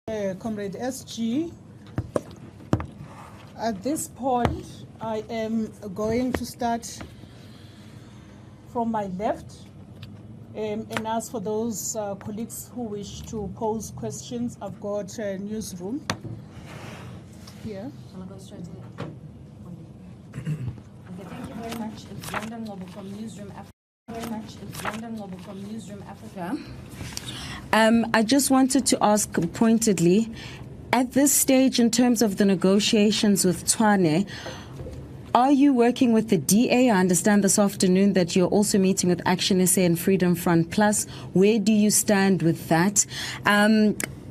Comrade SG. At this point, I am going to start from my left and ask for those colleagues who wish to pose questions. I've got a newsroom here. I'll go straight to it. Okay, thank you very much. It's London Noble from Newsroom Africa. I just wanted to ask pointedly, at this stage in terms of the negotiations with Tshwane, are you working with the DA? I understand this afternoon that you're also meeting with Action SA and Freedom Front Plus. Where do you stand with that?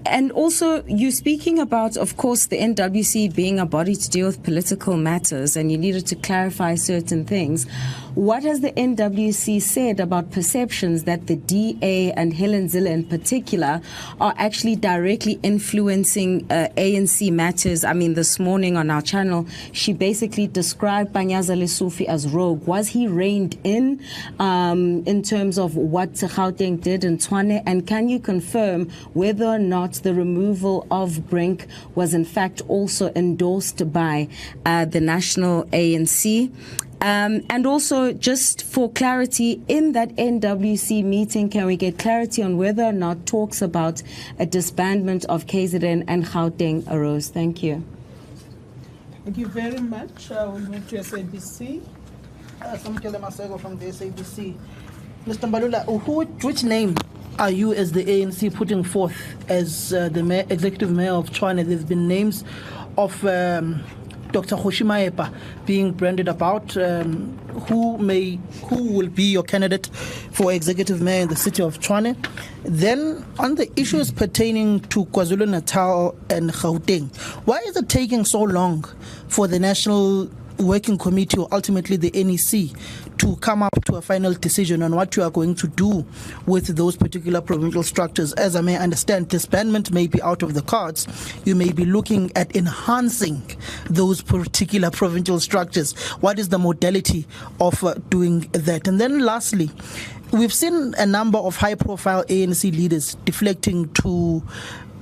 And also, you speaking about, of course, the NWC being a body to deal with political matters, and you needed to clarify certain things. What has the NWC said about perceptions that the DA and Helen Zille in particular are actually directly influencing ANC matters? I mean, this morning on our channel, she basically described Panyaza Lesufi as rogue. Was he reined in terms of what Gauteng did in Tshwane? And can you confirm whether or not the removal of Brink was in fact also endorsed by the national ANC? And also, just for clarity, in that NWC meeting, can we get clarity on whether or not talks about a disbandment of KZN and Gauteng arose? Thank you. Thank you very much. We'll move to SABC. Samkele Masego from the SABC. Mr. Mbalula, which name are you as the ANC putting forth as the executive mayor of Tshwane? There's been names of Dr. Hoshimaepa being branded about. Who will be your candidate for executive mayor in the city of Tshwane? Then on the issues pertaining to KwaZulu-Natal and Gauteng, why is it taking so long for the National Working Committee, or ultimately the NEC, to come up to a final decision on what you are going to do with those particular provincial structures? As I may understand, disbandment may be out of the cards. You may be looking at enhancing those particular provincial structures. What is the modality of doing that? And then lastly, we've seen a number of high-profile ANC leaders deflecting to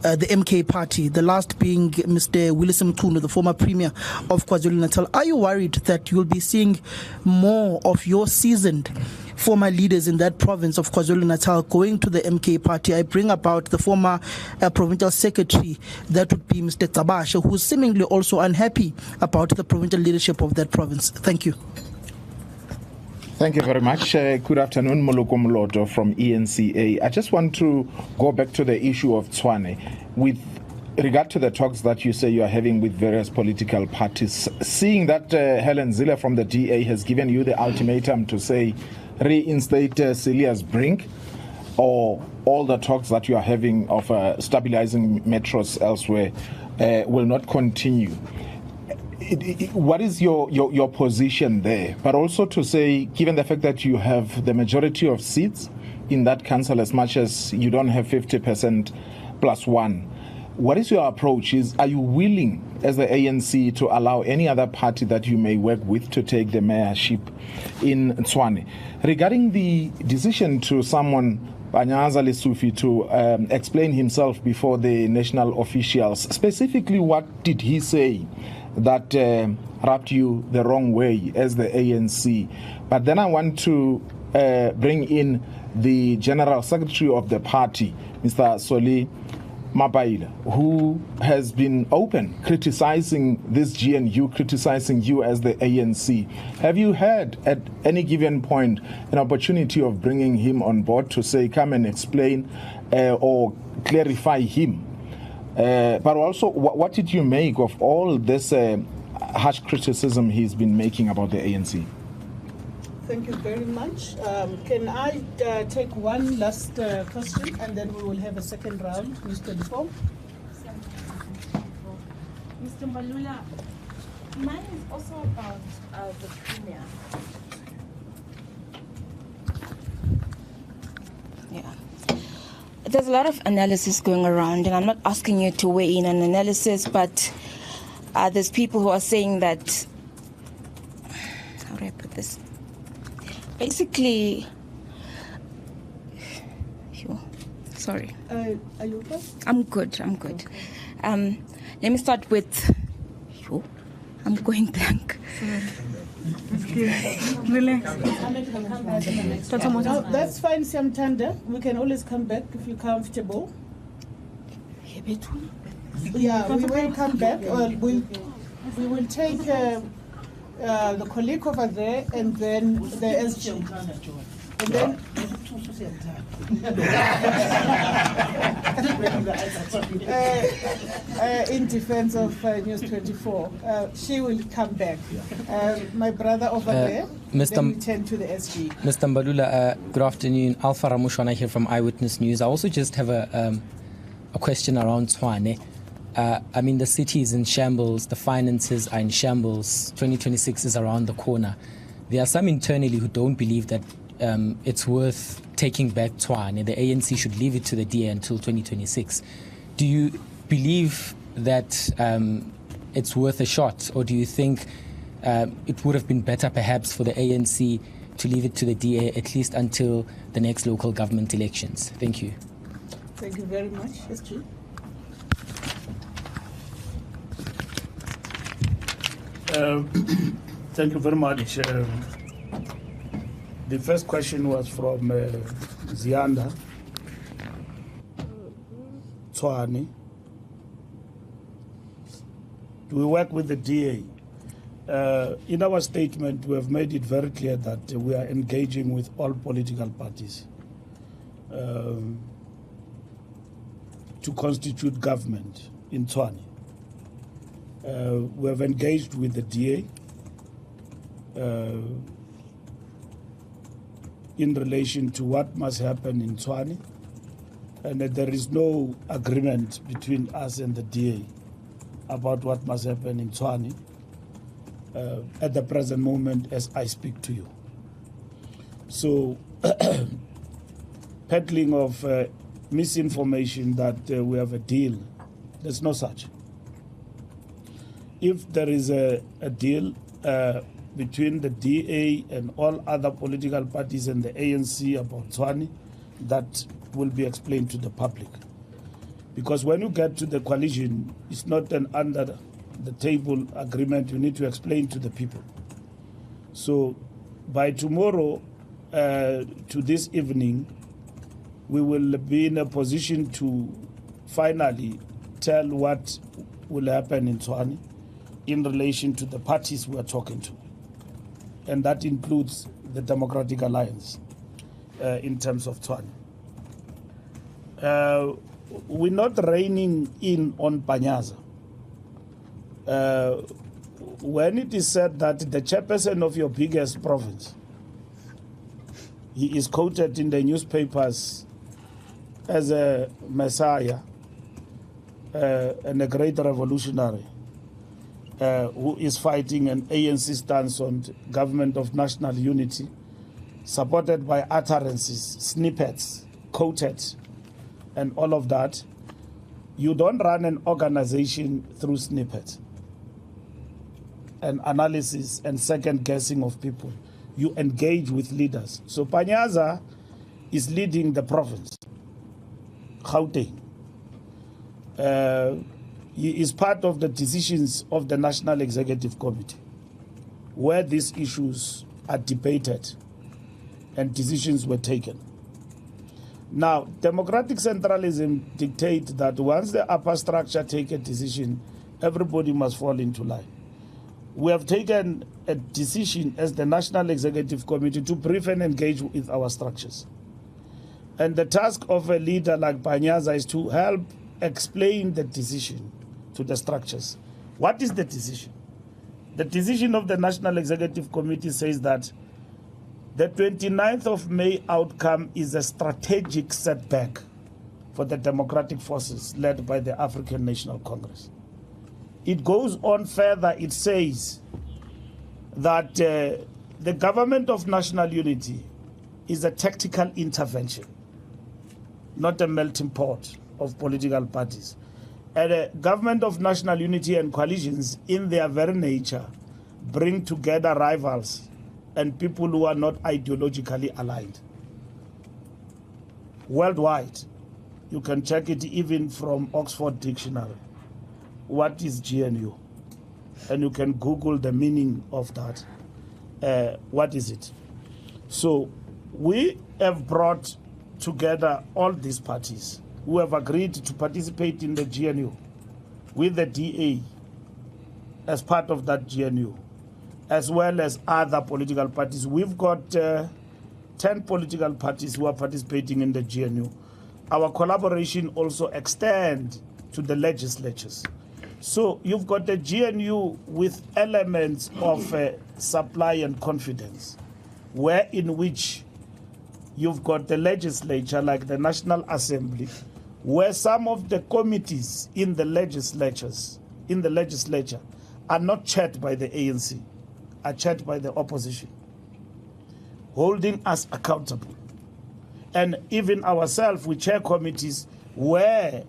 the MK party, the last being Mr. Willis Mkhunu, the former premier of KwaZulu-Natal. Are you worried that you'll be seeing more of your seasoned former leaders in that province of KwaZulu-Natal going to the MK party? I bring about the former provincial secretary, that would be Mr. Tabasha, who's seemingly also unhappy about the provincial leadership of that province. Thank you. Thank you very much. Good afternoon, Moloko Mloto from ENCA. I just want to go back to the issue of Tshwane. With regard to the talks that you say you are having with various political parties, seeing that Helen Zille from the DA has given you the ultimatum to say reinstate Celia's Brink, or all the talks that you are having of stabilizing metros elsewhere will not continue. What is your position there? But also to say, given the fact that you have the majority of seats in that council, as much as you don't have 50% plus one, what is your approach? Are you willing, as the ANC, to allow any other party that you may work with to take the mayorship in Tshwane? Regarding the decision to someone, Panyaza Lesufi, to explain himself before the national officials, specifically what did he say that rubbed you the wrong way as the ANC? But then I want to bring in the General Secretary of the party, Mr. Soli Mabaila, who has been open criticizing this GNU, criticizing you as the ANC. Have you had at any given point an opportunity of bringing him on board to say, come and explain or clarify him? But also, what did you make of all this harsh criticism he's been making about the ANC? Thank you very much. Can I take one last question, and then we will have a second round, Mr. Dufo? Mr. Mbalula, mine is also about the premier. Yeah. There's a lot of analysis going around, and I'm not asking you to weigh in on analysis, but there's people who are saying that, how do I put this? Basically, sorry. Are you okay? I'm good. Let me start with. Yo, I'm going blank. No, that's fine, Siamtanda. We can always come back if you're comfortable. Yeah, we will come back. We will take the colleague over there and then the SG. And then in defense of News 24, she will come back. My brother over there, then we turn to the SG. Mr. Mbalula, good afternoon. Alpha Ramushwana here from Eyewitness News. I also just have a question around Tshwane. I mean, the city is in shambles, the finances are in shambles, 2026 is around the corner. There are some internally who don't believe that it's worth taking back Tshwane. The ANC should leave it to the DA until 2026. Do you believe that it's worth a shot, or do you think it would have been better perhaps for the ANC to leave it to the DA at least until the next local government elections? Thank you. Thank you very much. SG. Thank you very much. The first question was from Zianda Tshwane. Do we work with the DA? In our statement, we have made it very clear that we are engaging with all political parties to constitute government in Tshwane. We have engaged with the DA in relation to what must happen in Tshwane, and that there is no agreement between us and the DA about what must happen in Tshwane at the present moment as I speak to you. So, peddling of misinformation that we have a deal, there's no such. If there is a deal between the DA and all other political parties and the ANC about Tshwane, that will be explained to the public. Because when you get to the coalition, it's not an under the table agreement. You need to explain to the people. So by tomorrow to this evening, we will be in a position to finally tell what will happen in Tshwane in relation to the parties we are talking to. And that includes the Democratic Alliance in terms of Tshwane. We're not reining in on Panyaza. When it is said that the chairperson of your biggest province, he is quoted in the newspapers as a messiah and a great revolutionary who is fighting an ANC stance on government of national unity, supported by utterances, snippets, quoted, and all of that. You don't run an organization through snippets and analysis and second guessing of people. You engage with leaders. So Panyaza is leading the province, Gauteng. He is part of the decisions of the National Executive Committee, where these issues are debated and decisions were taken. Now, democratic centralism dictates that once the upper structure take a decision, everybody must fall into line. We have taken a decision as the National Executive Committee to brief and engage with our structures. And the task of a leader like Panyaza is to help explain the decision to the structures. What is the decision? The decision of the National Executive Committee says that the 29th of May outcome is a strategic setback for the democratic forces led by the African National Congress. It goes on further, it says that the government of national unity is a tactical intervention, not a melting pot of political parties. And a government of national unity and coalitions, in their very nature, bring together rivals and people who are not ideologically aligned worldwide. You can check it even from Oxford Dictionary. What is GNU? And you can Google the meaning of that. What is it? So we have brought together all these parties who have agreed to participate in the GNU with the DA as part of that GNU, as well as other political parties. We've got 10 political parties who are participating in the GNU. Our collaboration also extends to the legislatures. So you've got the GNU with elements of supply and confidence, where in which you've got the legislature, like the National Assembly, where some of the committees in the legislature are not chaired by the ANC, are chaired by the opposition, holding us accountable. And even ourselves, we chair committees where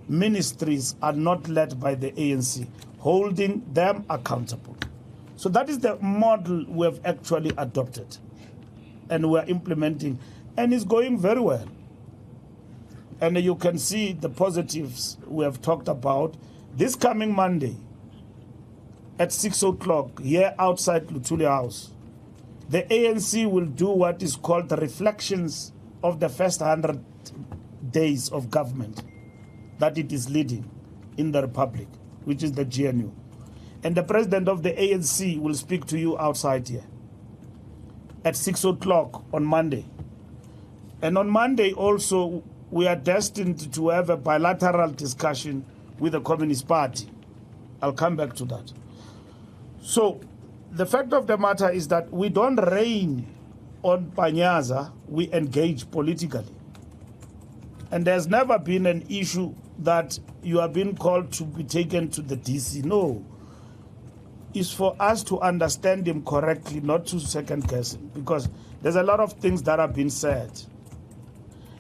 ministries are not led by the ANC, holding them accountable. So that is the model we have actually adopted and we're implementing, and it's going very well. And you can see the positives we have talked about. This coming Monday at 6 o'clock here outside Luthuli House, the ANC will do what is called the reflections of the first 100 days of government that it is leading in the Republic, which is the GNU. And the president of the ANC will speak to you outside here at 6 o'clock on Monday. And on Monday also, we are destined to have a bilateral discussion with the Communist Party. I'll come back to that. So the fact of the matter is that we don't reign on Panyaza, we engage politically. And there's never been an issue that you are being called to be taken to the DC. No. It's for us to understand him correctly, not to second guess him, because there's a lot of things that have been said,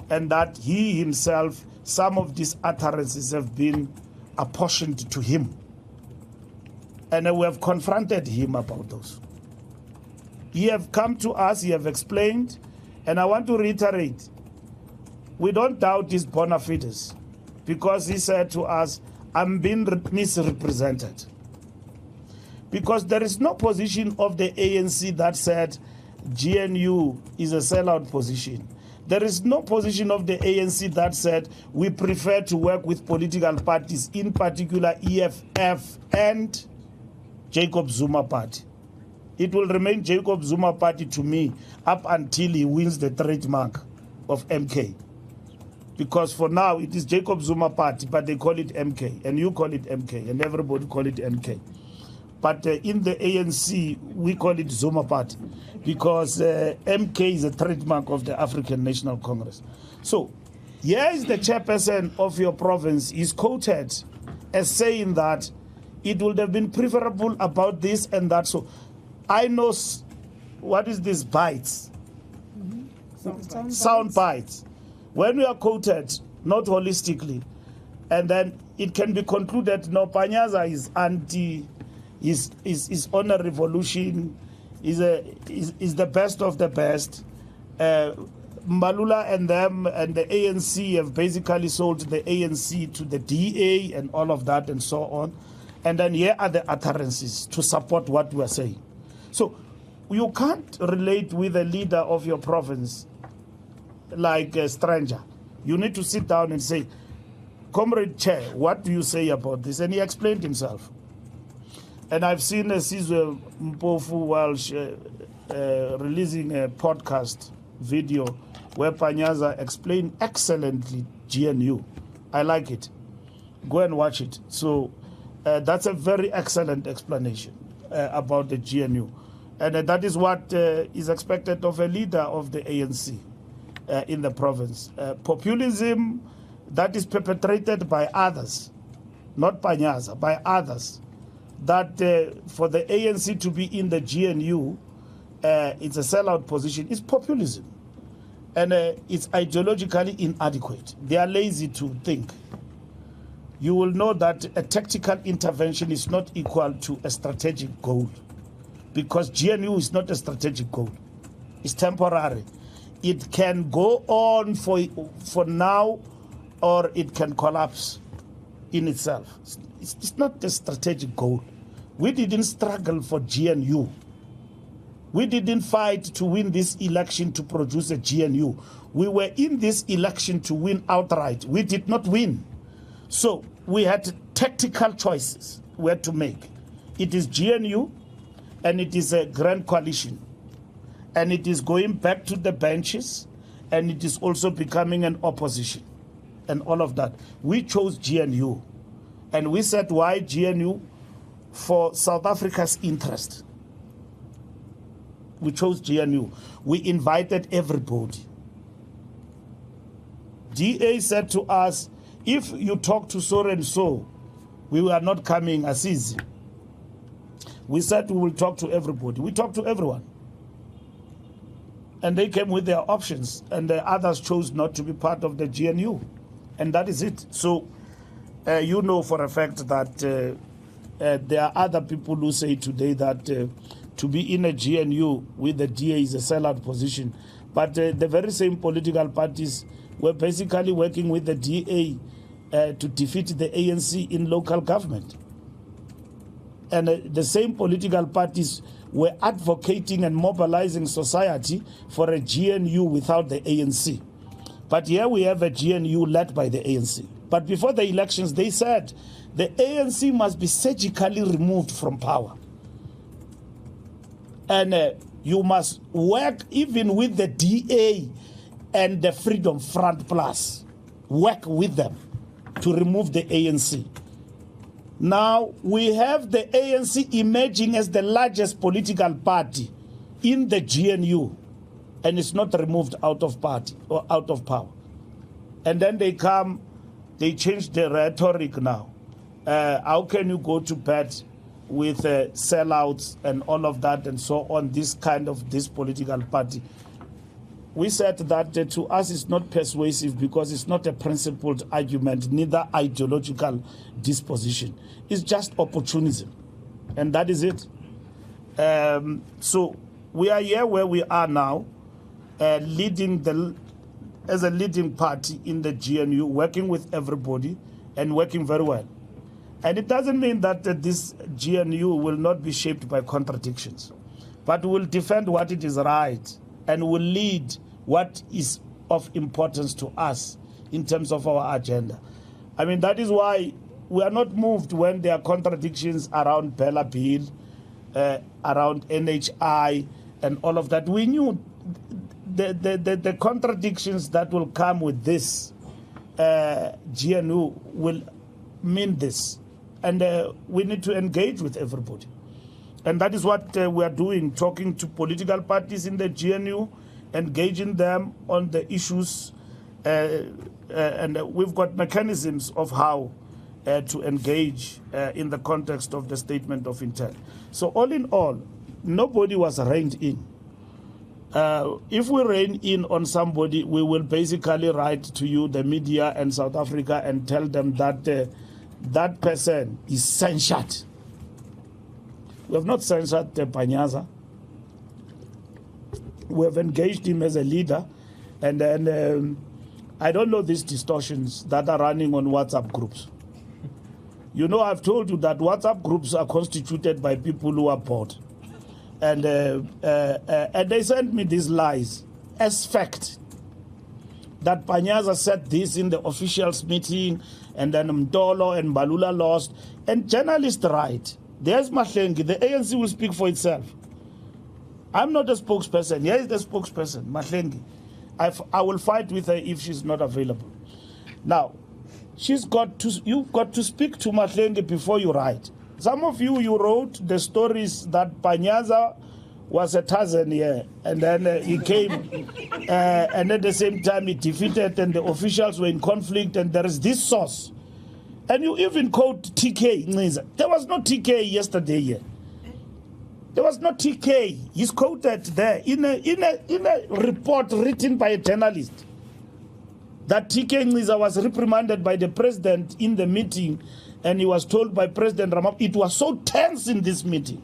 and that he himself, some of these utterances have been apportioned to him. And we have confronted him about those. He have come to us, he have explained, and I want to reiterate, we don't doubt his bona fides, because he said to us, I'm being misrepresented. Because there is no position of the ANC that said GNU is a sellout position. There is no position of the ANC that said we prefer to work with political parties, in particular EFF and Jacob Zuma Party. It will remain Jacob Zuma Party to me up until he wins the trademark of MK. Because for now it is Jacob Zuma Party, but they call it MK, and you call it MK, and everybody call it MK. But in the ANC, we call it Zuma Party, because MK is a trademark of the African National Congress. So here is the chairperson of your province. He's quoted as saying that it would have been preferable about this and that. So I know, what is this, bites? Sound bites. When we are quoted, not holistically, and then it can be concluded, no, Panyaza is anti, is on a revolution, is the best of the best. Mbalula and them and the ANC have basically sold the ANC to the DA and all of that and so on. And then here are the utterances to support what we are saying. So you can't relate with a leader of your province like a stranger. You need to sit down and say, Comrade Chair, what do you say about this? And he explained himself. And I've seen Sizwe Mpofu Walsh releasing a podcast video where Panyaza explained excellently GNU. I like it. Go and watch it. So that's a very excellent explanation about the GNU. And that is what is expected of a leader of the ANC in the province. Populism that is perpetrated by others, not Panyaza, by others, that for the ANC to be in the GNU, it's a sellout position, is populism. And it's ideologically inadequate. They are lazy to think. You will know that a tactical intervention is not equal to a strategic goal, because GNU is not a strategic goal. It's temporary. It can go on for now or it can collapse in itself. It's not a strategic goal. We didn't struggle for GNU. We didn't fight to win this election to produce a GNU. We were in this election to win outright. We did not win. So we had tactical choices we had to make. It is GNU, and it is a grand coalition. And it is going back to the benches, and it is also becoming an opposition, and all of that. We chose GNU, and we said, why GNU? For South Africa's interest. We chose GNU. We invited everybody. DA said to us, if you talk to so and so, we were not coming as easy. We said we will talk to everybody. We talked to everyone. And they came with their options, and the others chose not to be part of the GNU. And that is it. So you know for a fact that there are other people who say today that to be in a GNU with the DA is a sellout position. But the very same political parties were basically working with the DA to defeat the ANC in local government. And the same political parties were advocating and mobilizing society for a GNU without the ANC. But here we have a GNU led by the ANC. But before the elections, they said the ANC must be surgically removed from power. And you must work even with the DA and the Freedom Front Plus. Work with them to remove the ANC. Now, we have the ANC emerging as the largest political party in the GNU, and it's not removed out of party or out of power. And then they change the rhetoric now. How can you go to bed with sellouts and all of that and so on, this political party? We said that to us it's not persuasive because it's not a principled argument, neither ideological disposition. It's just opportunism. And that is it. So we are here where we are now, as a leading party in the GNU, working with everybody and working very well. And it doesn't mean that this GNU will not be shaped by contradictions, but will defend what it is right and will lead what is of importance to us in terms of our agenda. I mean, that is why we are not moved when there are contradictions around Bella Bill, around NHI, and all of that. We knew the contradictions that will come with this GNU will mean this. And we need to engage with everybody. And that is what we are doing, talking to political parties in the GNU, engaging them on the issues, and we've got mechanisms of how to engage in the context of the statement of intent. So all in all, nobody was reined in. If we rein in on somebody, we will basically write to you, the media and South Africa, and tell them that that person is censured. We have not censured Panyaza. We have engaged him as a leader, and then I don't know these distortions that are running on WhatsApp groups. You know, I've told you that WhatsApp groups are constituted by people who are bored, and they sent me these lies as fact that Panyaza said this in the officials meeting, and then Mdolo and Mbalula lost, and journalists write. There's Mahlengi. The ANC will speak for itself. I'm not a spokesperson. Here is the spokesperson, Mahlengi. I will fight with her if she's not available. Now, you've got to speak to Mahlengi before you write. Some of you wrote the stories that Panyaza was a Tarzan here, and then he came, and at the same time he defeated, and the officials were in conflict, and there is this source. And you even quote TK Ngiza. There was no TK yesterday here. There was no TK. He's quoted there in a report written by a journalist that TK Ngiza was reprimanded by the president in the meeting, and he was told by President Ramaphosa, it was so tense in this meeting.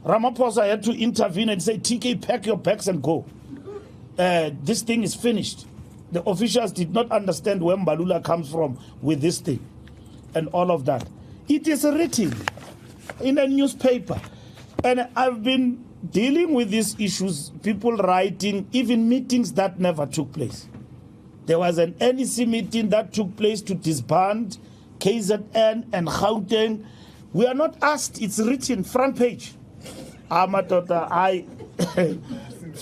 Ramaphosa had to intervene and say, TK, pack your bags and go. This thing is finished. The officials did not understand where Mbalula comes from with this thing and all of that. It is written in a newspaper. And I've been dealing with these issues, people writing, even meetings that never took place. There was an NEC meeting that took place to disband KZN and Gauteng. We are not asked, it's written, front page. Amatota,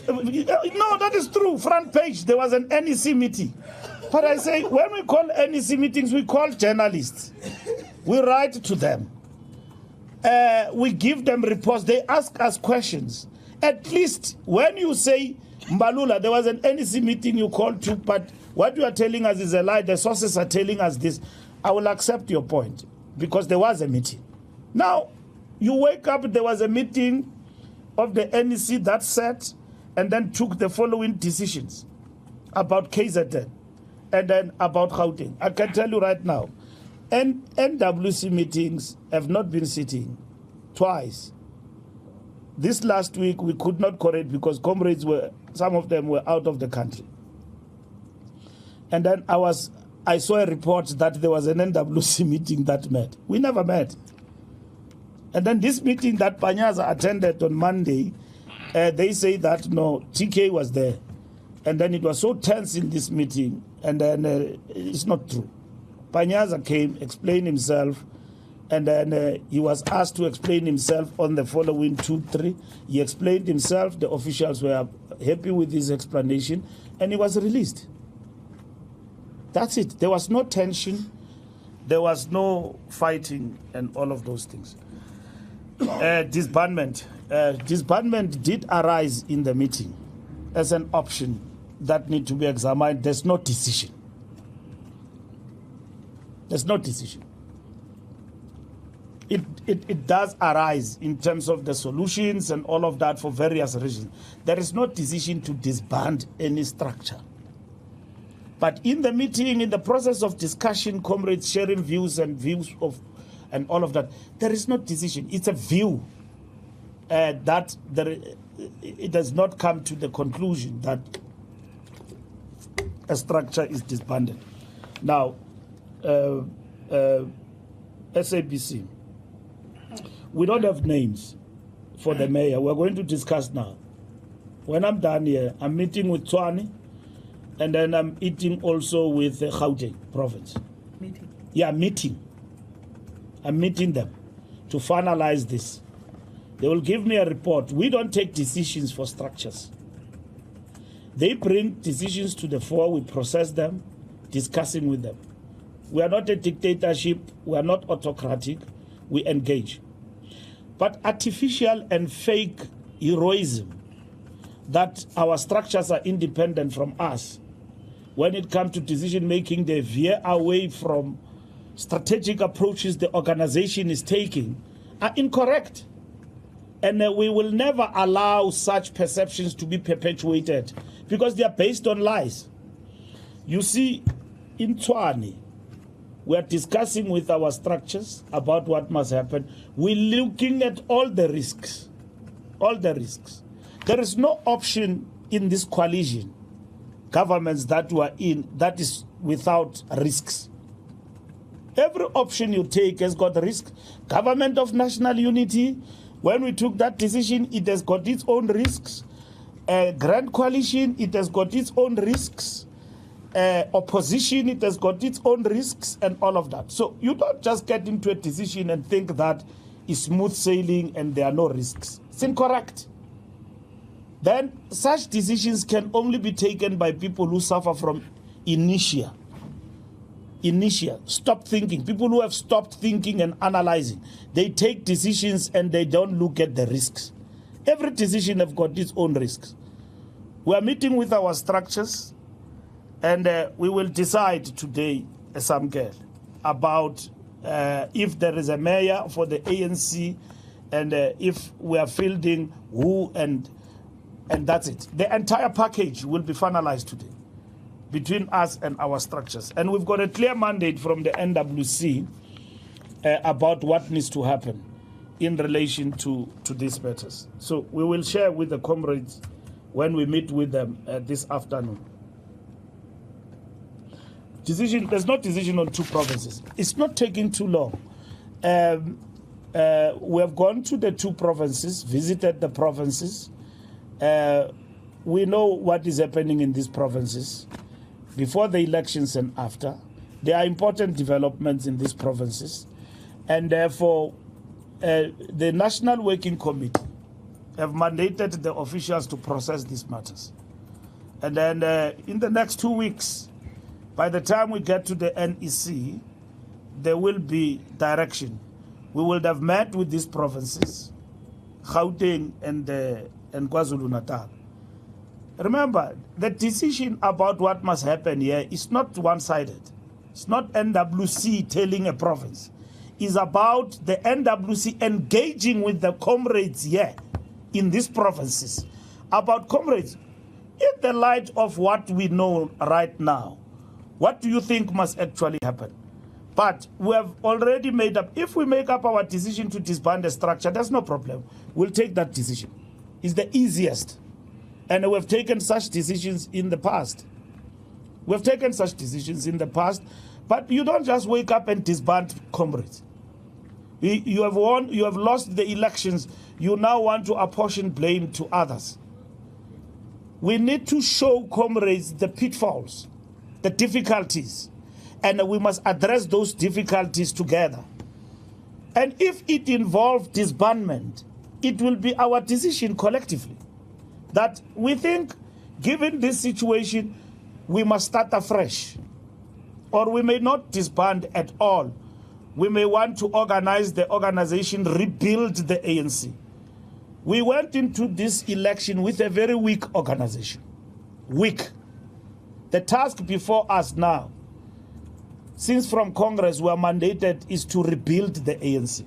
no, that is true, front page. There was an NEC meeting. But I say, when we call NEC meetings, we call journalists. We write to them. We give them reports. They ask us questions. At least when you say, Mbalula, there was an NEC meeting you called to, but what you are telling us is a lie. The sources are telling us this. I will accept your point because there was a meeting. Now, you wake up, there was a meeting of the NEC that sat and then took the following decisions about KZN and then about Gauteng. I can tell you right now, NWC meetings have not been sitting twice. This last week we could not correct because comrades some of them were out of the country. And then I saw a report that there was an NWC meeting that met. We never met. And then this meeting that Panyaza attended on Monday, they say that no, TK was there. And then it was so tense in this meeting, and then it's not true. Panyaza came, explained himself, and then he was asked to explain himself on the following 2-3. He explained himself, the officials were happy with his explanation, and he was released. That's it. There was no tension, there was no fighting, and all of those things. Disbandment. Disbandment did arise in the meeting as an option that need to be examined. There's no decision. There's no decision. It does arise in terms of the solutions and all of that for various reasons. There is no decision to disband any structure. But in the meeting, in the process of discussion, comrades sharing views and and all of that, there is no decision. It's a view that it does not come to the conclusion that a structure is disbanded. Now, SABC, we don't have names for the mayor. We're going to discuss now. When I'm done here, I'm meeting with Tshwane, and then I'm meeting also with Gauteng province. Meeting? Yeah, meeting. I'm meeting them to finalize this. They will give me a report. We don't take decisions for structures. They bring decisions to the fore, we process them, discussing with them. We are not a dictatorship, we are not autocratic, we engage. But artificial and fake heroism that our structures are independent from us, when it comes to decision making, they veer away from strategic approaches the organization is taking, are incorrect. And we will never allow such perceptions to be perpetuated because they are based on lies. You see, in Tshwane, we are discussing with our structures about what must happen. We're looking at all the risks, all the risks. There is no option in this coalition, governments that we are in, that is without risks. Every option you take has got risk. Government of national unity, when we took that decision, it has got its own risks. Grand coalition, it has got its own risks. Opposition, it has got its own risks and all of that. So you don't just get into a decision and think that is smooth sailing and there are no risks. It's incorrect. Then such decisions can only be taken by people who suffer from inertia. Stop thinking. People who have stopped thinking and analyzing. They take decisions and they don't look at the risks. Every decision has got its own risks. We are meeting with our structures and we will decide today, Samkel, about if there is a mayor for the ANC and if we are fielding who and that's it. The entire package will be finalized today between us and our structures. And we've got a clear mandate from the NWC about what needs to happen in relation to these matters. So we will share with the comrades when we meet with them this afternoon. decision. There's no decision on 2 provinces. It's not taking too long. We have gone to the 2 provinces, visited the provinces. We know what is happening in these provinces before the elections and after. There are important developments in these provinces, and therefore the National Working Committee have mandated the officials to process these matters. And then in the next 2 weeks, by the time we get to the NEC, there will be direction. We will have met with these provinces, Gauteng and KwaZulu-Natal. Remember, the decision about what must happen here is not one-sided. It's not NWC telling a province. It's about the NWC engaging with the comrades here in these provinces. About comrades, in the light of what we know right now, what do you think must actually happen? But we have already made up. If we make up our decision to disband the structure, there's no problem. We'll take that decision. It's the easiest. And we've taken such decisions in the past. We've taken such decisions in the past. But you don't just wake up and disband comrades. You have won, you have lost the elections. You now want to apportion blame to others. We need to show comrades the pitfalls, the difficulties, and we must address those difficulties together. And if it involves disbandment, it will be our decision collectively that we think, given this situation, we must start afresh. Or we may not disband at all. We may want to organize the organization, rebuild the ANC. We went into this election with a very weak organization. Weak. The task before us now, since from Congress we are mandated, is to rebuild the ANC.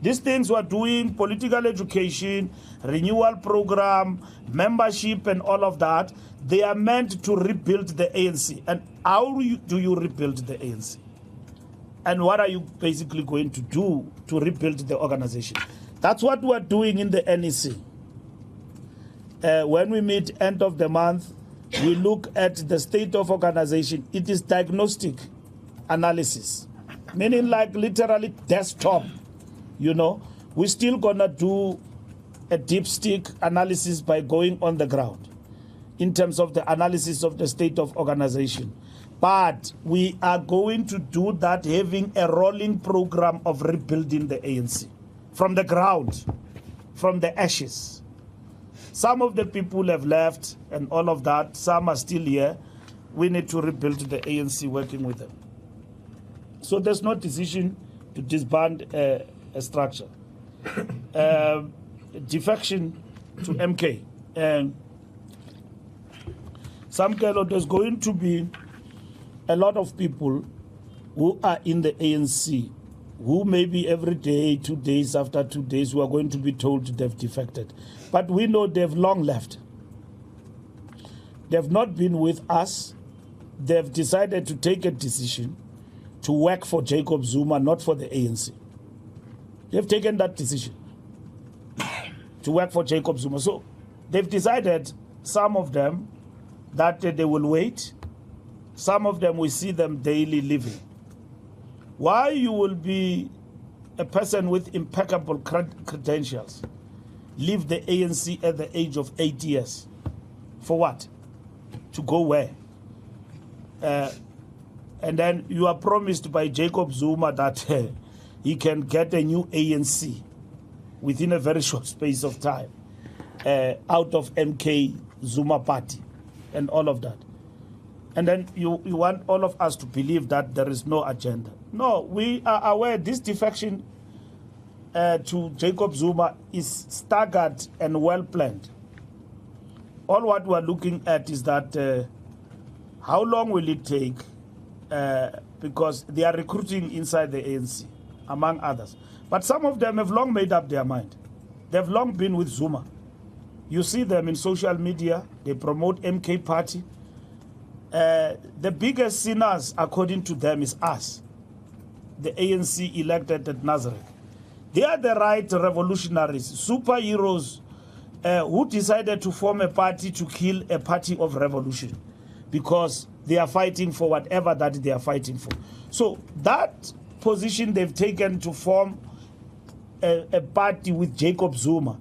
These things we're doing, political education, renewal program, membership and all of that, they are meant to rebuild the ANC. And how do you rebuild the ANC? And what are you basically going to do to rebuild the organization? That's what we're doing in the NEC. When we meet end of the month, we look at the state of organization. It is diagnostic analysis, meaning like literally desktop. You know, we're still gonna do a dipstick analysis by going on the ground in terms of the analysis of the state of organization. But we are going to do that having a rolling program of rebuilding the ANC from the ground, from the ashes. Some of the people have left and all of that. Some are still here. We need to rebuild the ANC working with them. So there's no decision to disband a structure. Defection to MK. There's going to be a lot of people who are in the ANC who maybe every day, 2 days after 2 days, who are going to be told they've defected. But we know they've long left. They've not been with us. They've decided to take a decision to work for Jacob Zuma, not for the ANC. They've taken that decision to work for Jacob Zuma. So they've decided, some of them, that they will wait. Some of them, we see them daily living. Why you will be a person with impeccable credentials, leave the ANC at the age of 8 years? For what? To go where? And then you are promised by Jacob Zuma that he can get a new ANC within a very short space of time out of MK Zuma party and all of that. And then you want all of us to believe that there is no agenda. No, we are aware this defection to Jacob Zuma is staggered and well planned. All what we're looking at is that how long will it take? Because they are recruiting inside the ANC, among others. But some of them have long made up their mind. They've long been with Zuma. You see them in social media. They promote MK party. The biggest sinners, according to them, is us, the ANC elected at Nazareth. They are the right revolutionaries, superheroes who decided to form a party to kill a party of revolution. Because they are fighting for whatever that they are fighting for. So that position they've taken to form a party with Jacob Zuma,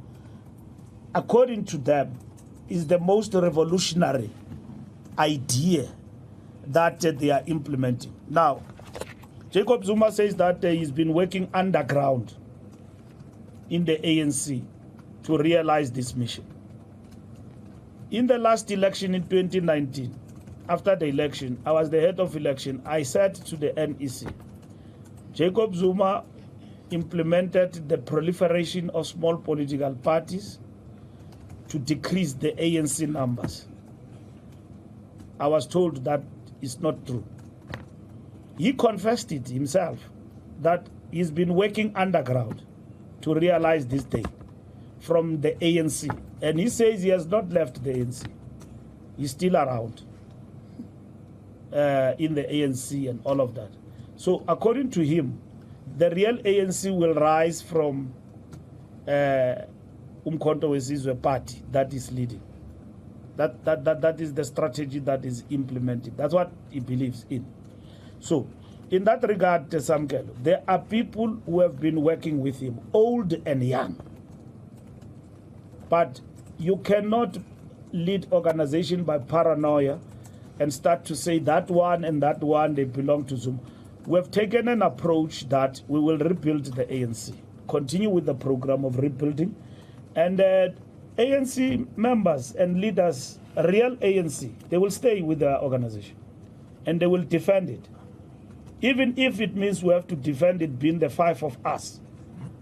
according to them, is the most revolutionary idea that they are implementing. Now, Jacob Zuma says that he's been working underground in the ANC to realize this mission. In the last election in 2019, after the election, I was the head of election. I said to the NEC, Jacob Zuma implemented the proliferation of small political parties to decrease the ANC numbers. I was told that is not true. He confessed it himself, that he's been working underground to realize this thing from the ANC. And he says he has not left the ANC. He's still around in the ANC and all of that. So according to him, the real ANC will rise from Umkhonto Wesizwe party that is leading. That is the strategy that is implemented. That's what he believes in. So in that regard, Samkelo, there are people who have been working with him, old and young. But you cannot lead organization by paranoia and start to say that one and that one, they belong to Zuma. We have taken an approach that we will rebuild the ANC, continue with the program of rebuilding, and ANC members and leaders, real ANC, they will stay with their organization and they will defend it. Even if it means we have to defend it being the five of us,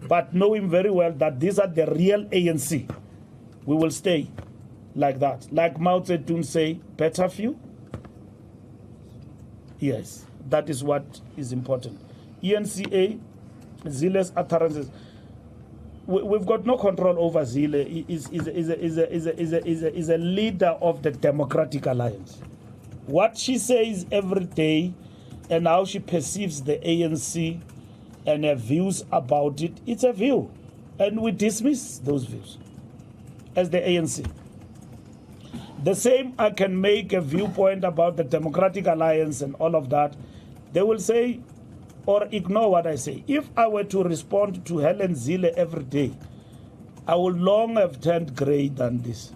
but knowing very well that these are the real ANC, we will stay like that. Like Mao Zedong say, better few? Yes, that is what is important. ENCA, Zille's utterances, we've got no control over Zille. He is a leader of the Democratic Alliance. What she says every day and how she perceives the ANC and her views about it, it's a view. And we dismiss those views as the ANC. The same I can make a viewpoint about the Democratic Alliance and all of that. They will say or ignore what I say. If I were to respond to Helen Zille every day, I would long have turned gray than this.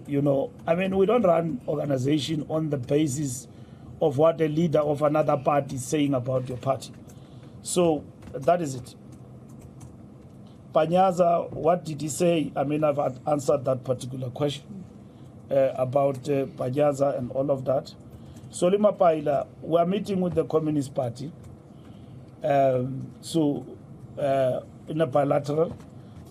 You know, I mean, we don't run organization on the basis of what a leader of another party is saying about your party. So that is it. Panyaza, what did he say? I mean, I've answered that particular question about Panyaza and all of that. Solima Paila, we are meeting with the Communist Party. In a bilateral,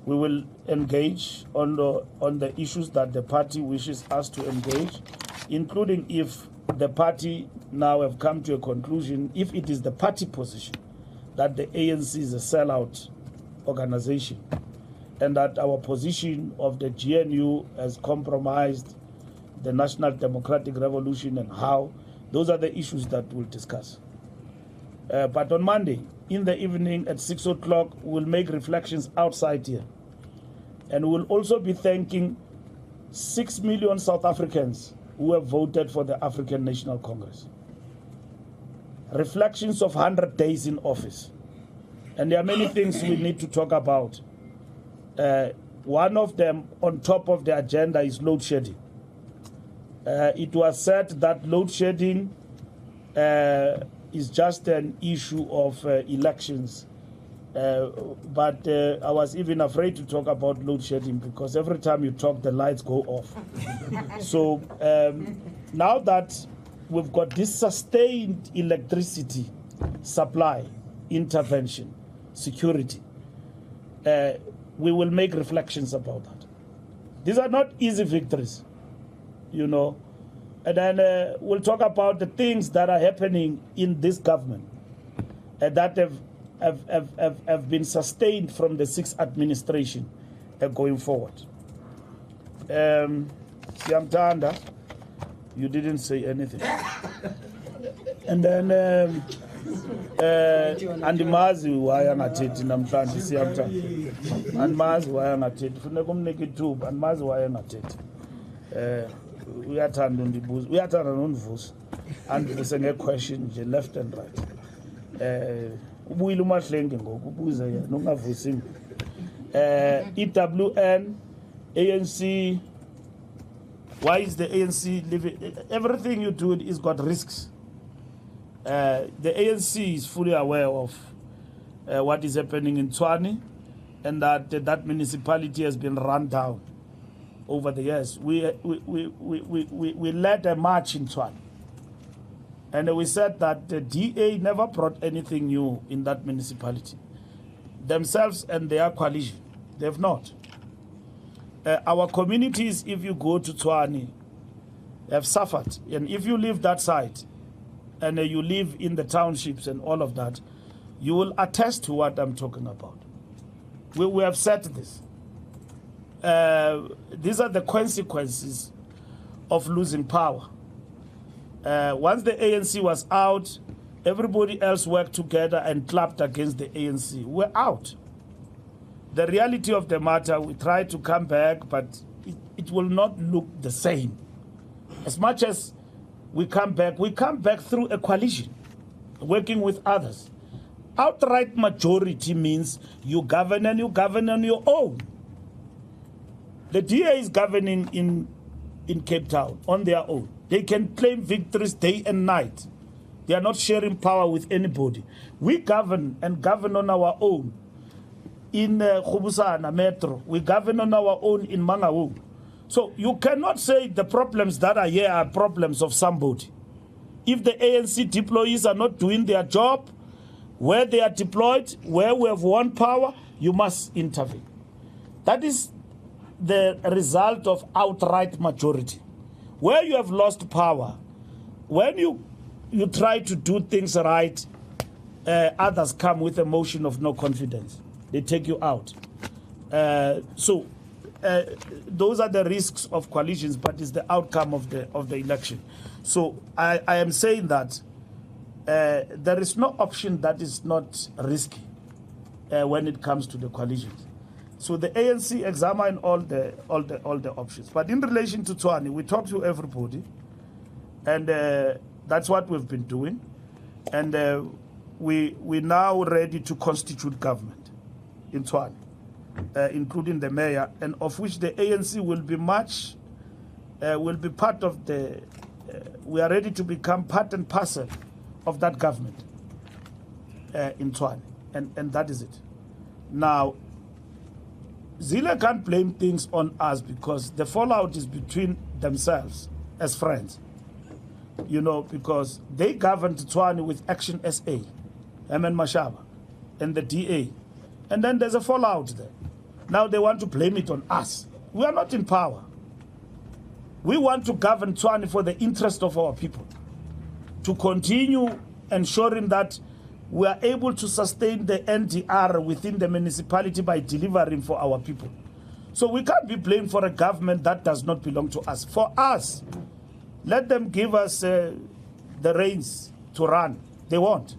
we will engage on the issues that the party wishes us to engage, including if the party now have come to a conclusion, if it is the party position that the ANC is a sellout organization and that our position of the GNU has compromised the National Democratic Revolution and how, those are the issues that we'll discuss. But on Monday, in the evening at 6 o'clock, we'll make reflections outside here. And we'll also be thanking 6 million South Africans who have voted for the African National Congress. Reflections of 100 days in office. And there are many things we need to talk about. One of them on top of the agenda is load shedding. It was said that load shedding is just an issue of elections. But I was even afraid to talk about load shedding because every time you talk, the lights go off. So now that we've got this sustained electricity supply, intervention, security, we will make reflections about that. These are not easy victories, you know. And then we'll talk about the things that are happening in this government that have been sustained from the 6th administration going forward. Siamtanda, you didn't say anything. And then andimazi wayangathethi namhlanje Siamtanda. Andimazi wayangathethi. Funeka umnike ithuba, andimazi wayangathethi. Uyathanda undibuza, uyathanda nondivusa. and the question left and right. Ubuyile uMahlenge ngoku ubuze yena ungavusi. EWN, ANC. Why is the ANC living? Everything you do is got risks. The ANC is fully aware of what is happening in Tshwane, and that municipality has been run down over the years. We led a march in Tshwane, and we said that the DA never brought anything new in that municipality. Themselves and their coalition, they have not. Our communities, if you go to Tshwane, have suffered. And if you leave that side, and you live in the townships and all of that, you will attest to what I'm talking about. We have said this. These are the consequences of losing power. Once the ANC was out, everybody else worked together and clapped against the ANC. We're out. The reality of the matter, we try to come back, but it will not look the same. As much as we come back through a coalition, working with others. Outright majority means you govern and you govern on your own. The DA is governing in Cape Town on their own. They can claim victories day and night. They are not sharing power with anybody. We govern and govern on our own. In Khubusana Metro, we govern on our own in Mangaung. So you cannot say the problems that are here are problems of somebody. If the ANC deployees are not doing their job, where they are deployed, where we have won power, you must intervene. That is the result of outright majority. Where you have lost power, when you try to do things right, others come with a motion of no confidence. They take you out. Those are the risks of coalitions, but it's the outcome of the election. So I am saying that there is no option that is not risky when it comes to the coalitions. So the ANC examine all the options. But in relation to Tshwane, we talk to everybody, and that's what we've been doing. And we're now ready to constitute government in Tshwane, including the mayor, and of which the ANC will be part of the. We are ready to become part and parcel of that government in Tshwane, and that is it. Now, Zille can't blame things on us because the fallout is between themselves as friends. You know, because they governed Tshwane with Action SA, Emen Mashaba, and the DA. And then there's a fallout there. Now they want to blame it on us. We are not in power. We want to govern Tshwane for the interest of our people, to continue ensuring that we are able to sustain the NDR within the municipality by delivering for our people. So we can't be blamed for a government that does not belong to us. For us, let them give us the reins to run. They won't,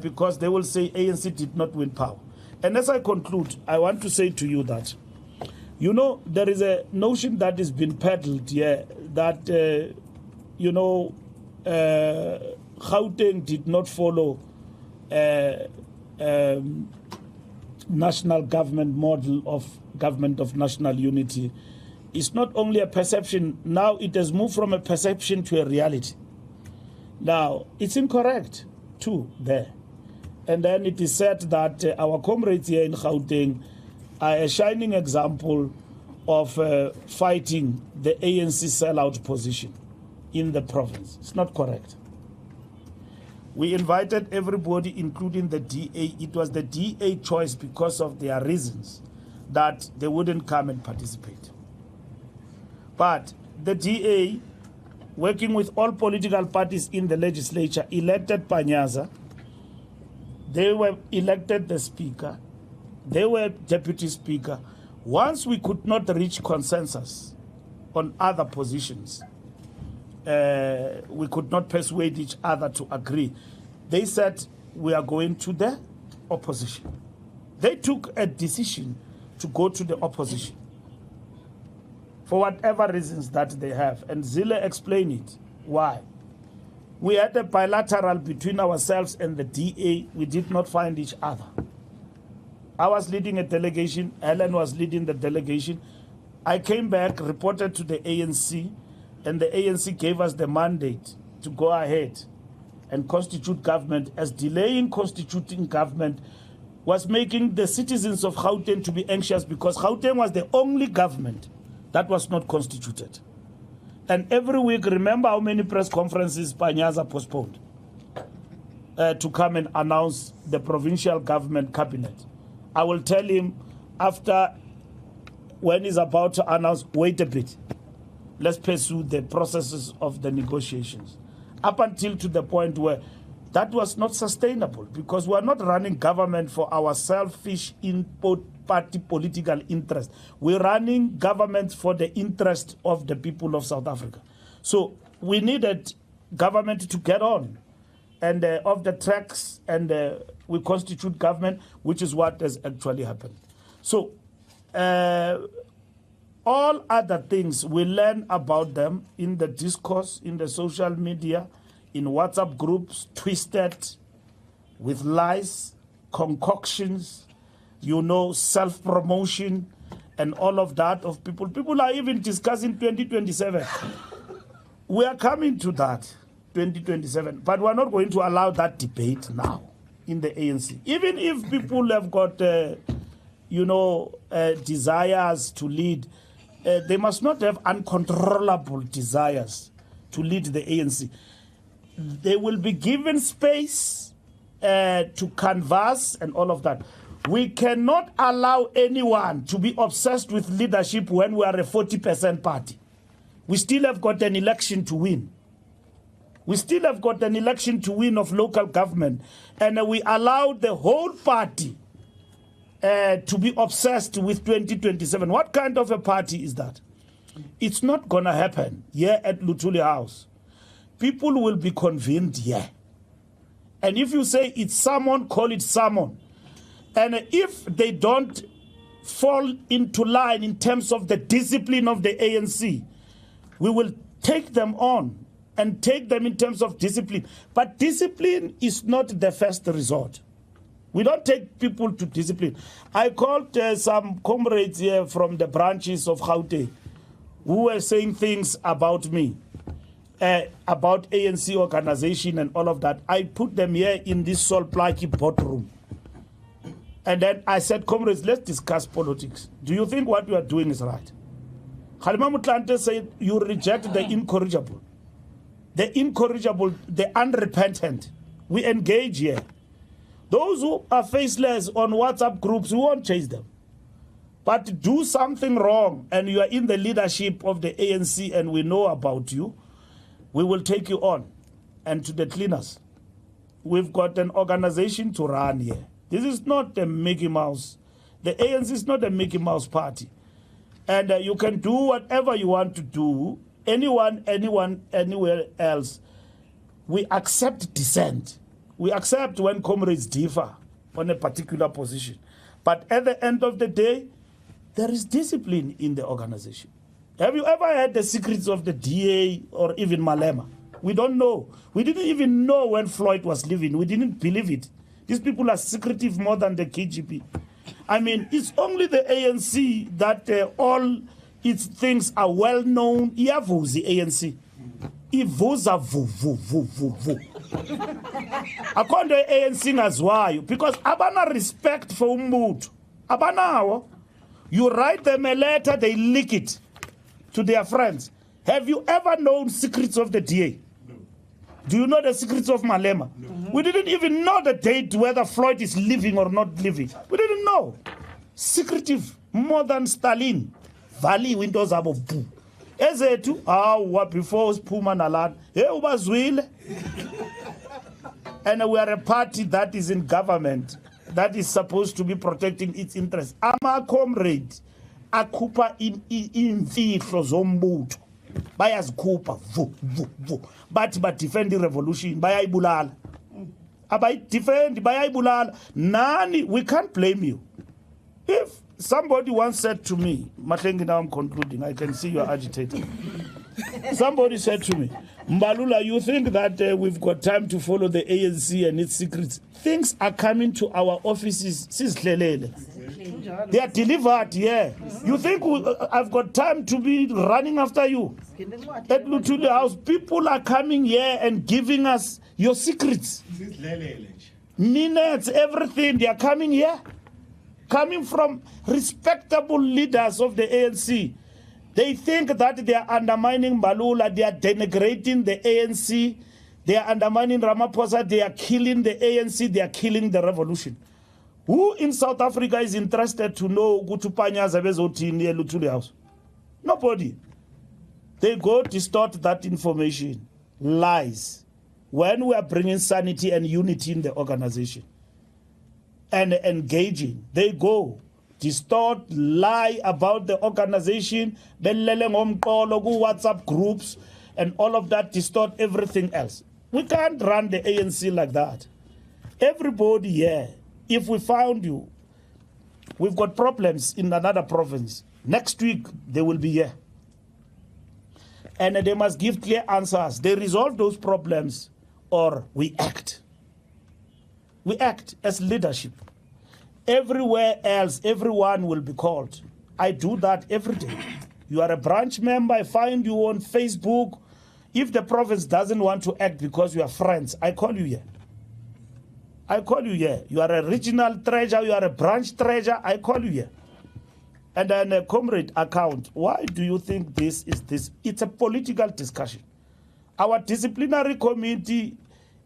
because they will say ANC did not win power. And as I conclude, I want to say to you that, you know, there is a notion that has been peddled here that, Gauteng did not follow national government model of government of national unity. It's not only a perception. Now it has moved from a perception to a reality. Now, it's incorrect, too, there. And then it is said that our comrades here in Gauteng are a shining example of fighting the ANC sellout position in the province. It's not correct. We invited everybody, including the DA. It was the DA choice because of their reasons that they wouldn't come and participate. But the DA, working with all political parties in the legislature, elected Panyaza. They were elected the speaker. They were deputy speaker. Once we could not reach consensus on other positions, we could not persuade each other to agree. They said, we are going to the opposition. They took a decision to go to the opposition for whatever reasons that they have. And Zille explained it. Why? We had a bilateral between ourselves and the DA. We did not find each other. I was leading a delegation. Helen was leading the delegation. I came back, reported to the ANC, and the ANC gave us the mandate to go ahead and constitute government, as delaying constituting government was making the citizens of Gauteng to be anxious, because Gauteng was the only government that was not constituted. And every week, remember how many press conferences Panyaza postponed to come and announce the provincial government cabinet. I will tell him after, when he's about to announce, wait a bit. Let's pursue the processes of the negotiations. Up until to the point where that was not sustainable, because we are not running government for our selfish party political interest. We're running government for the interest of the people of South Africa. So we needed government to get on and off the tracks, and we constitute government, which is what has actually happened. So all other things, we learn about them in the discourse, in the social media, in WhatsApp groups, twisted with lies, concoctions, self-promotion, and all of that of people. People are even discussing 2027. We are coming to that, 2027, but we're not going to allow that debate now in the ANC. Even if people have got, desires to lead, they must not have uncontrollable desires to lead the ANC. They will be given space to canvass and all of that. We cannot allow anyone to be obsessed with leadership when we are a 40% party. We still have got an election to win. We still have got an election to win of local government. And we allow the whole party to be obsessed with 2027. What kind of a party is that? It's not going to happen here at Luthuli House. People will be convened here. And if you say it's someone, call it someone. And if they don't fall into line in terms of the discipline of the ANC, we will take them on and take them in terms of discipline. But discipline is not the first resort. We don't take people to discipline. I called some comrades here from the branches of Gauteng who were saying things about me. About ANC organization and all of that. I put them here in this Sol Plaatje boardroom. And then I said, comrades, let's discuss politics. Do you think what you are doing is right? Kgalema Motlanthe said, you reject the incorrigible. The incorrigible, the unrepentant. We engage here. Those who are faceless on WhatsApp groups, we won't chase them. But do something wrong and you are in the leadership of the ANC and we know about you, we will take you on. And to the cleaners, we've got an organization to run here. This is not a Mickey Mouse. The ANC is not a Mickey Mouse party. And you can do whatever you want to do. Anyone, anywhere else. We accept dissent. We accept when comrades differ on a particular position. But at the end of the day, there is discipline in the organization. Have you ever heard the secrets of the DA or even Malema? We don't know. We didn't even know when Floyd was living. We didn't believe it. These people are secretive more than the KGB. I mean, it's only the ANC that all its things are well known. Iyavuza ANC. Ivuza vu vu vu vu vu. According to ANC ngaziwayo, because abana respect for umuntu. Abanawo. You write them a letter, they leak it to their friends. Have you ever known secrets of the DA? No. Do you know the secrets of Malema? No. We didn't even know the date whether Floyd is living or not living. We didn't know. Secretive, more than Stalin. Valley windows abo boo. Ezetu, before Puma Nalan, ubazwile. And we are a party that is in government that is supposed to be protecting its interests. Ama comrade akupa imfihlo zombutho bayazikhupha vu but defend the revolution bayayibulala abayidefend bayayibulala nani. We can't blame you. If somebody once said to me, Mahlengi, now I'm concluding, I can see you're agitated. Somebody said to me, Mbalula, you think that we've got time to follow the ANC and its secrets? Things are coming to our offices. They are delivered, yeah. You think I've got time to be running after you? At Lutuli House, people are coming here and giving us your secrets. Minutes, everything, they are coming here. Coming from respectable leaders of the ANC. They think that they are undermining Mbalula, they are denigrating the ANC, they are undermining Ramaphosa, they are killing the ANC, they are killing the revolution. Who in South Africa is interested to know Gutupanya Zabezoti near Lutuli House? Nobody. They go distort that information. Lies. When we are bringing sanity and unity in the organization and engaging, they go distort, lie about the organization, WhatsApp groups, and all of that, distort everything else. We can't run the ANC like that. Everybody here, if we found you, we've got problems in another province. Next week, they will be here. And they must give clear answers. They resolve those problems or we act. We act as leadership. Everywhere else, everyone will be called. I do that every day. You are a branch member, I find you on Facebook. If the province doesn't want to act because you are friends, I call you here. I call you here. You are a regional treasurer, you are a branch treasurer, I call you here. And then a comrade account. Why do you think this is this? It's a political discussion. Our disciplinary committee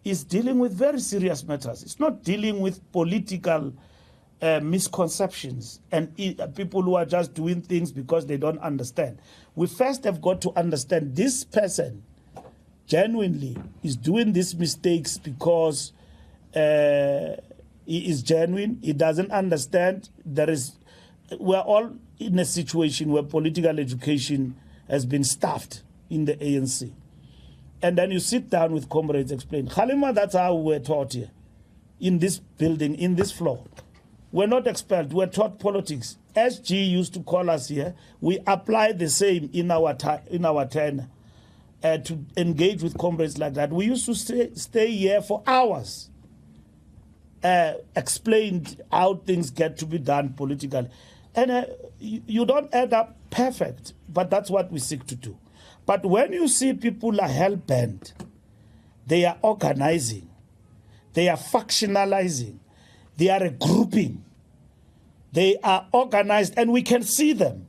is dealing with very serious matters. It's not dealing with political misconceptions and people who are just doing things because they don't understand. We first have got to understand this person genuinely is doing these mistakes because he is genuine, he doesn't understand. We're all in a situation where political education has been stuffed in the ANC. And then you sit down with comrades, explain. Khalima, that's how we're taught here, in this building, in this floor. We're not expelled, we're taught politics. SG used to call us here. We apply the same in our tenure to engage with comrades like that. We used to stay here for hours, explained how things get to be done politically. And you don't end up perfect, but that's what we seek to do. But when you see people are hell-bent, they are organizing, they are factionalizing, they are a grouping, they are organized, and we can see them.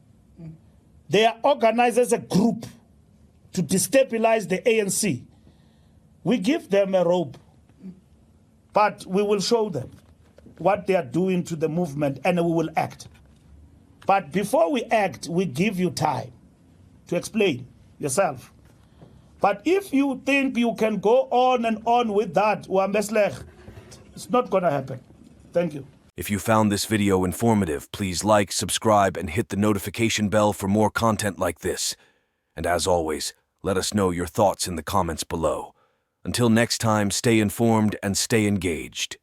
They are organized as a group to destabilize the ANC. We give them a rope, but we will show them what they are doing to the movement, and we will act. But before we act, we give you time to explain yourself. But if you think you can go on and on with that, it's not going to happen. Thank you. If you found this video informative, please like, subscribe, and hit the notification bell for more content like this. And as always, let us know your thoughts in the comments below. Until next time, stay informed and stay engaged.